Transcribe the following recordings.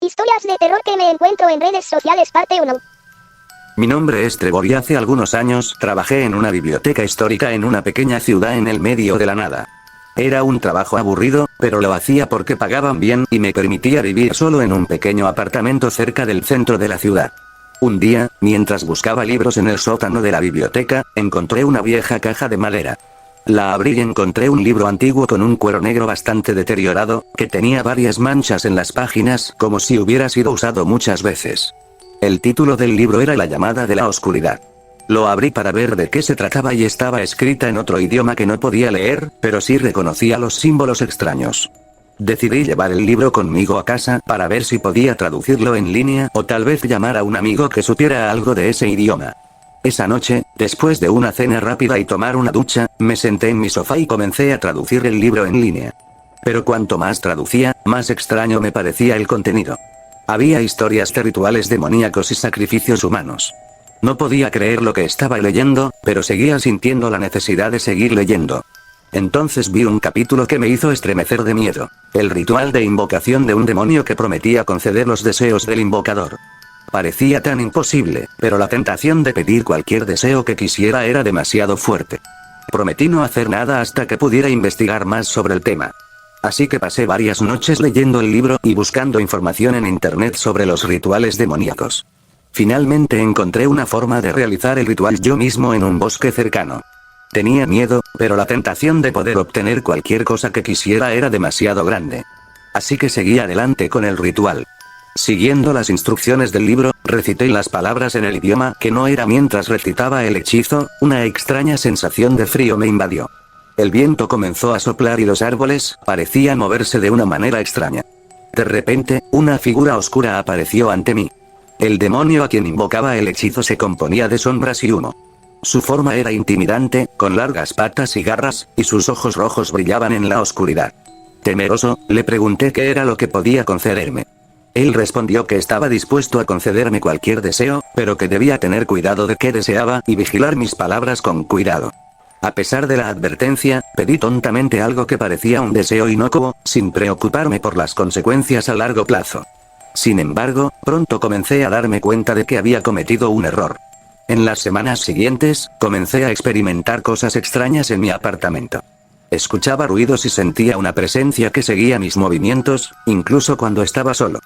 Historias de terror que me encuentro en redes sociales parte 1. Mi nombre es Trevor y hace algunos años trabajé en una biblioteca histórica en una pequeña ciudad en el medio de la nada. Era un trabajo aburrido, pero lo hacía porque pagaban bien y me permitía vivir solo en un pequeño apartamento cerca del centro de la ciudad. Un día, mientras buscaba libros en el sótano de la biblioteca, encontré una vieja caja de madera. La abrí y encontré un libro antiguo con un cuero negro bastante deteriorado, que tenía varias manchas en las páginas como si hubiera sido usado muchas veces. El título del libro era La llamada de la oscuridad. Lo abrí para ver de qué se trataba y estaba escrita en otro idioma que no podía leer, pero sí reconocía los símbolos extraños. Decidí llevar el libro conmigo a casa para ver si podía traducirlo en línea o tal vez llamar a un amigo que supiera algo de ese idioma. Esa noche, después de una cena rápida y tomar una ducha, me senté en mi sofá y comencé a traducir el libro en línea. Pero cuanto más traducía, más extraño me parecía el contenido. Había historias de rituales demoníacos y sacrificios humanos. No podía creer lo que estaba leyendo, pero seguía sintiendo la necesidad de seguir leyendo. Entonces vi un capítulo que me hizo estremecer de miedo. El ritual de invocación de un demonio que prometía conceder los deseos del invocador. Parecía tan imposible, pero la tentación de pedir cualquier deseo que quisiera era demasiado fuerte. Prometí no hacer nada hasta que pudiera investigar más sobre el tema. Así que pasé varias noches leyendo el libro y buscando información en internet sobre los rituales demoníacos. Finalmente encontré una forma de realizar el ritual yo mismo en un bosque cercano. Tenía miedo, pero la tentación de poder obtener cualquier cosa que quisiera era demasiado grande. Así que seguí adelante con el ritual. Siguiendo las instrucciones del libro, recité las palabras en el idioma que no era. Mientras recitaba el hechizo, una extraña sensación de frío me invadió. El viento comenzó a soplar y los árboles parecían moverse de una manera extraña. De repente, una figura oscura apareció ante mí. El demonio a quien invocaba el hechizo se componía de sombras y humo. Su forma era intimidante, con largas patas y garras, y sus ojos rojos brillaban en la oscuridad. Temeroso, le pregunté qué era lo que podía concederme. Él respondió que estaba dispuesto a concederme cualquier deseo, pero que debía tener cuidado de qué deseaba y vigilar mis palabras con cuidado. A pesar de la advertencia, pedí tontamente algo que parecía un deseo inocuo, sin preocuparme por las consecuencias a largo plazo. Sin embargo, pronto comencé a darme cuenta de que había cometido un error. En las semanas siguientes, comencé a experimentar cosas extrañas en mi apartamento. Escuchaba ruidos y sentía una presencia que seguía mis movimientos, incluso cuando estaba solo.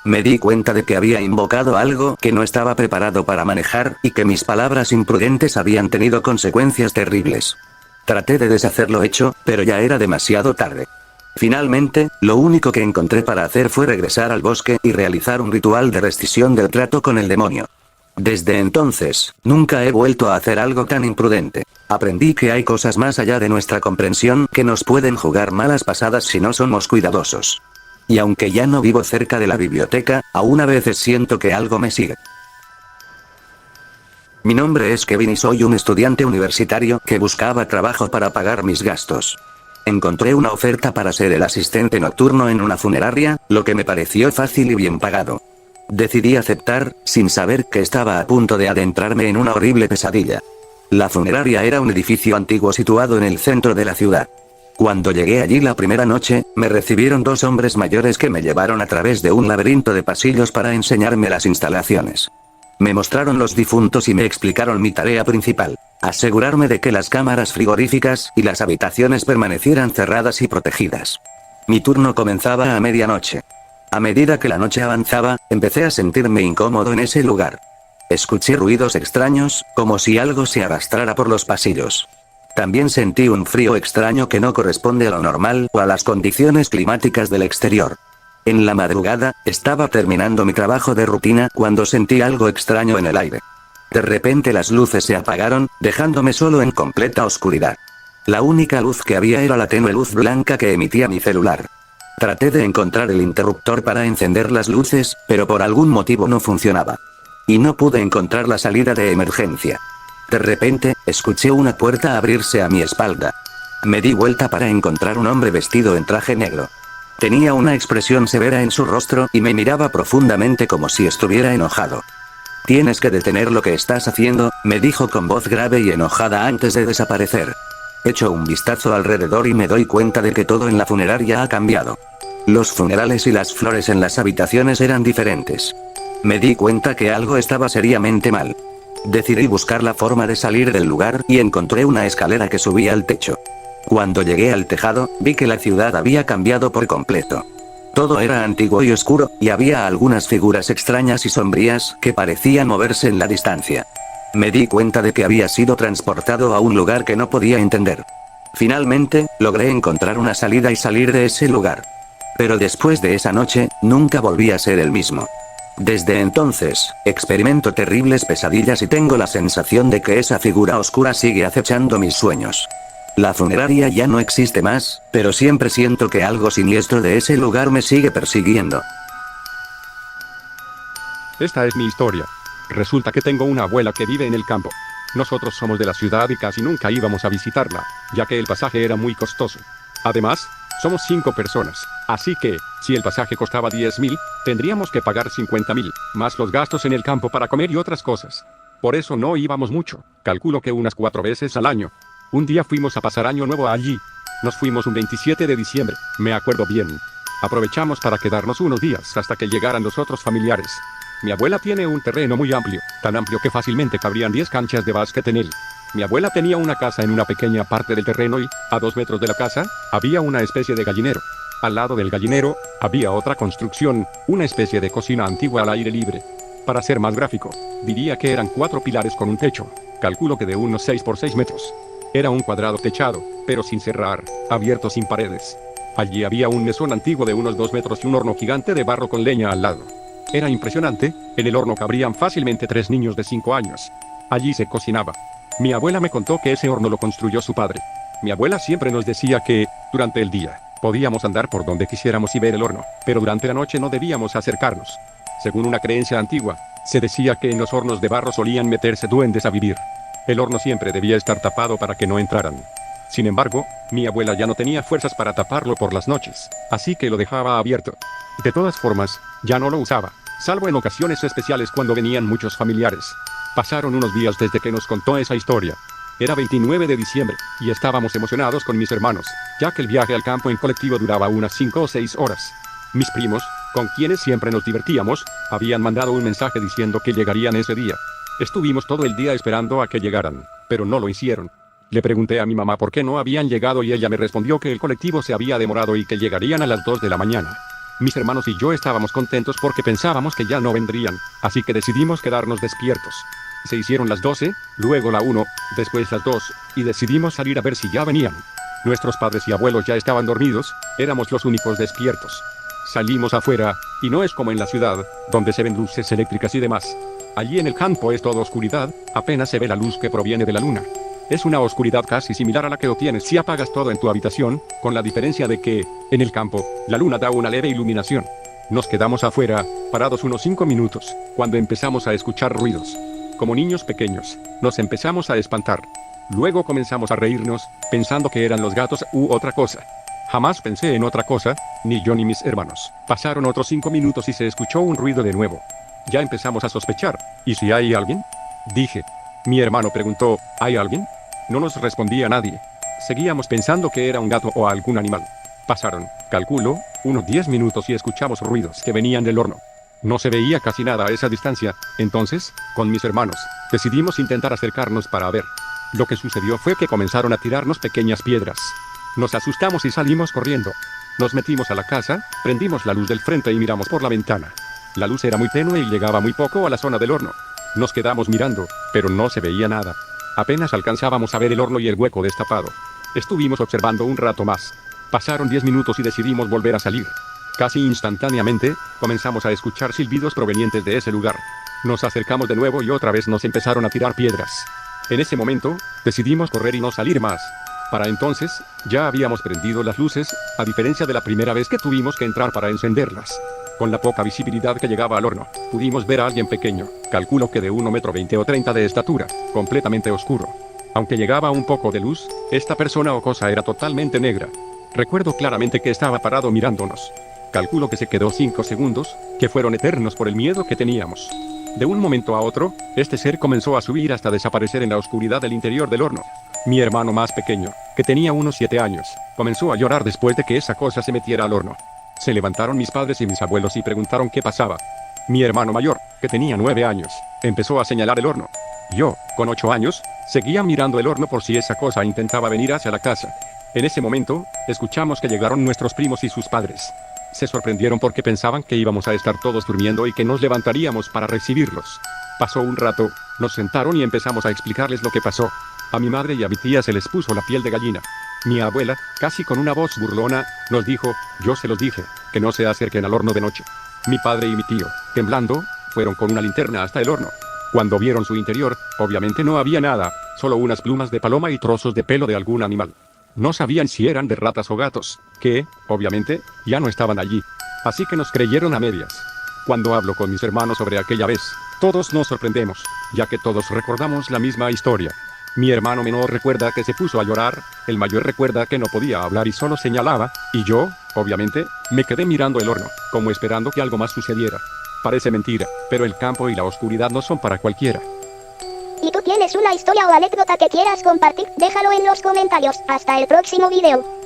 Me di cuenta de que había invocado algo que no estaba preparado para manejar, y que mis palabras imprudentes habían tenido consecuencias terribles. Traté de deshacer lo hecho, pero ya era demasiado tarde. Finalmente, lo único que encontré para hacer fue regresar al bosque y realizar un ritual de rescisión del trato con el demonio. Desde entonces, nunca he vuelto a hacer algo tan imprudente. Aprendí que hay cosas más allá de nuestra comprensión que nos pueden jugar malas pasadas si no somos cuidadosos. Y aunque ya no vivo cerca de la biblioteca, aún a veces siento que algo me sigue. Mi nombre es Kevin y soy un estudiante universitario que buscaba trabajo para pagar mis gastos. Encontré una oferta para ser el asistente nocturno en una funeraria, lo que me pareció fácil y bien pagado. Decidí aceptar, sin saber que estaba a punto de adentrarme en una horrible pesadilla. La funeraria era un edificio antiguo situado en el centro de la ciudad. Cuando llegué allí la primera noche, me recibieron dos hombres mayores que me llevaron a través de un laberinto de pasillos para enseñarme las instalaciones. Me mostraron los difuntos y me explicaron mi tarea principal: asegurarme de que las cámaras frigoríficas y las habitaciones permanecieran cerradas y protegidas. Mi turno comenzaba a medianoche. A medida que la noche avanzaba, empecé a sentirme incómodo en ese lugar. Escuché ruidos extraños, como si algo se arrastrara por los pasillos. También sentí un frío extraño que no corresponde a lo normal o a las condiciones climáticas del exterior. En la madrugada, estaba terminando mi trabajo de rutina cuando sentí algo extraño en el aire. De repente las luces se apagaron, dejándome solo en completa oscuridad. La única luz que había era la tenue luz blanca que emitía mi celular. Traté de encontrar el interruptor para encender las luces, pero por algún motivo no funcionaba. Y no pude encontrar la salida de emergencia. De repente, escuché una puerta abrirse a mi espalda. Me di vuelta para encontrar un hombre vestido en traje negro. Tenía una expresión severa en su rostro y me miraba profundamente como si estuviera enojado. «Tienes que detener lo que estás haciendo», me dijo con voz grave y enojada antes de desaparecer. Echo un vistazo alrededor y me doy cuenta de que todo en la funeraria ha cambiado. Los funerales y las flores en las habitaciones eran diferentes. Me di cuenta que algo estaba seriamente mal. Decidí buscar la forma de salir del lugar y encontré una escalera que subía al techo. Cuando llegué al tejado, vi que la ciudad había cambiado por completo. Todo era antiguo y oscuro, y había algunas figuras extrañas y sombrías que parecían moverse en la distancia. Me di cuenta de que había sido transportado a un lugar que no podía entender. Finalmente, logré encontrar una salida y salir de ese lugar. Pero después de esa noche, nunca volví a ser el mismo. Desde entonces, experimento terribles pesadillas y tengo la sensación de que esa figura oscura sigue acechando mis sueños. La funeraria ya no existe más, pero siempre siento que algo siniestro de ese lugar me sigue persiguiendo. Esta es mi historia. Resulta que tengo una abuela que vive en el campo. Nosotros somos de la ciudad y casi nunca íbamos a visitarla, ya que el pasaje era muy costoso. Además, somos 5 personas, así que, si el pasaje costaba 10.000, tendríamos que pagar 50.000, más los gastos en el campo para comer y otras cosas. Por eso no íbamos mucho, calculo que unas 4 veces al año. Un día fuimos a pasar año nuevo allí. Nos fuimos un 27 de diciembre, me acuerdo bien. Aprovechamos para quedarnos unos días hasta que llegaran los otros familiares. Mi abuela tiene un terreno muy amplio, tan amplio que fácilmente cabrían 10 canchas de básquet en él. Mi abuela tenía una casa en una pequeña parte del terreno y, a 2 metros de la casa, había una especie de gallinero. Al lado del gallinero, había otra construcción, una especie de cocina antigua al aire libre. Para ser más gráfico, diría que eran 4 pilares con un techo, calculo que de unos 6 por 6 metros. Era un cuadrado techado, pero sin cerrar, abierto sin paredes. Allí había un mesón antiguo de unos 2 metros y un horno gigante de barro con leña al lado. Era impresionante, en el horno cabrían fácilmente 3 niños de 5 años. Allí se cocinaba. Mi abuela me contó que ese horno lo construyó su padre. Mi abuela siempre nos decía que, durante el día, podíamos andar por donde quisiéramos y ver el horno, pero durante la noche no debíamos acercarnos. Según una creencia antigua, se decía que en los hornos de barro solían meterse duendes a vivir. El horno siempre debía estar tapado para que no entraran. Sin embargo, mi abuela ya no tenía fuerzas para taparlo por las noches, así que lo dejaba abierto. De todas formas, ya no lo usaba, salvo en ocasiones especiales cuando venían muchos familiares. Pasaron unos días desde que nos contó esa historia. Era 29 de diciembre, y estábamos emocionados con mis hermanos, ya que el viaje al campo en colectivo duraba unas 5 o 6 horas. Mis primos, con quienes siempre nos divertíamos, habían mandado un mensaje diciendo que llegarían ese día. Estuvimos todo el día esperando a que llegaran, pero no lo hicieron. Le pregunté a mi mamá por qué no habían llegado y ella me respondió que el colectivo se había demorado y que llegarían a las 2 de la mañana. Mis hermanos y yo estábamos contentos porque pensábamos que ya no vendrían, así que decidimos quedarnos despiertos. Se hicieron las 12, luego la 1, después las 2, y decidimos salir a ver si ya venían. Nuestros padres y abuelos ya estaban dormidos, éramos los únicos despiertos. Salimos afuera, y no es como en la ciudad, donde se ven luces eléctricas y demás. Allí en el campo es todo oscuridad, apenas se ve la luz que proviene de la luna. Es una oscuridad casi similar a la que obtienes si apagas todo en tu habitación, con la diferencia de que, en el campo, la luna da una leve iluminación. Nos quedamos afuera, parados unos 5 minutos, cuando empezamos a escuchar ruidos. Como niños pequeños, nos empezamos a espantar. Luego comenzamos a reírnos, pensando que eran los gatos u otra cosa. Jamás pensé en otra cosa, ni yo ni mis hermanos. Pasaron otros 5 minutos y se escuchó un ruido de nuevo. Ya empezamos a sospechar. ¿Y si hay alguien? Dije. Mi hermano preguntó, ¿hay alguien? No nos respondía nadie. Seguíamos pensando que era un gato o algún animal. Pasaron, calculo, unos 10 minutos y escuchamos ruidos que venían del horno. No se veía casi nada a esa distancia, entonces, con mis hermanos, decidimos intentar acercarnos para ver. Lo que sucedió fue que comenzaron a tirarnos pequeñas piedras. Nos asustamos y salimos corriendo. Nos metimos a la casa, prendimos la luz del frente y miramos por la ventana. La luz era muy tenue y llegaba muy poco a la zona del horno. Nos quedamos mirando, pero no se veía nada. Apenas alcanzábamos a ver el horno y el hueco destapado. Estuvimos observando un rato más. Pasaron 10 minutos y decidimos volver a salir. Casi instantáneamente, comenzamos a escuchar silbidos provenientes de ese lugar. Nos acercamos de nuevo y otra vez nos empezaron a tirar piedras. En ese momento, decidimos correr y no salir más. Para entonces, ya habíamos prendido las luces, a diferencia de la primera vez que tuvimos que entrar para encenderlas. Con la poca visibilidad que llegaba al horno, pudimos ver a alguien pequeño, calculo que de 1,20 m o 30 de estatura, completamente oscuro. Aunque llegaba un poco de luz, esta persona o cosa era totalmente negra. Recuerdo claramente que estaba parado mirándonos. Calculo que se quedó 5 segundos, que fueron eternos por el miedo que teníamos. De un momento a otro, este ser comenzó a subir hasta desaparecer en la oscuridad del interior del horno. Mi hermano más pequeño, que tenía unos 7 años, comenzó a llorar después de que esa cosa se metiera al horno. Se levantaron mis padres y mis abuelos y preguntaron qué pasaba. Mi hermano mayor, que tenía 9 años, empezó a señalar el horno. Yo, con 8 años, seguía mirando el horno por si esa cosa intentaba venir hacia la casa. En ese momento, escuchamos que llegaron nuestros primos y sus padres. Se sorprendieron porque pensaban que íbamos a estar todos durmiendo y que nos levantaríamos para recibirlos. Pasó un rato, nos sentaron y empezamos a explicarles lo que pasó. A mi madre y a mi tía se les puso la piel de gallina. Mi abuela, casi con una voz burlona, nos dijo: yo se los dije, que no se acerquen al horno de noche. Mi padre y mi tío, temblando, fueron con una linterna hasta el horno. Cuando vieron su interior, obviamente no había nada, solo unas plumas de paloma y trozos de pelo de algún animal. No sabían si eran de ratas o gatos, que, obviamente, ya no estaban allí. Así que nos creyeron a medias. Cuando hablo con mis hermanos sobre aquella vez, todos nos sorprendemos, ya que todos recordamos la misma historia. Mi hermano menor recuerda que se puso a llorar, el mayor recuerda que no podía hablar y solo señalaba, y yo, obviamente, me quedé mirando el horno, como esperando que algo más sucediera. Parece mentira, pero el campo y la oscuridad no son para cualquiera. ¿Y tú tienes una historia o anécdota que quieras compartir? Déjalo en los comentarios. Hasta el próximo video.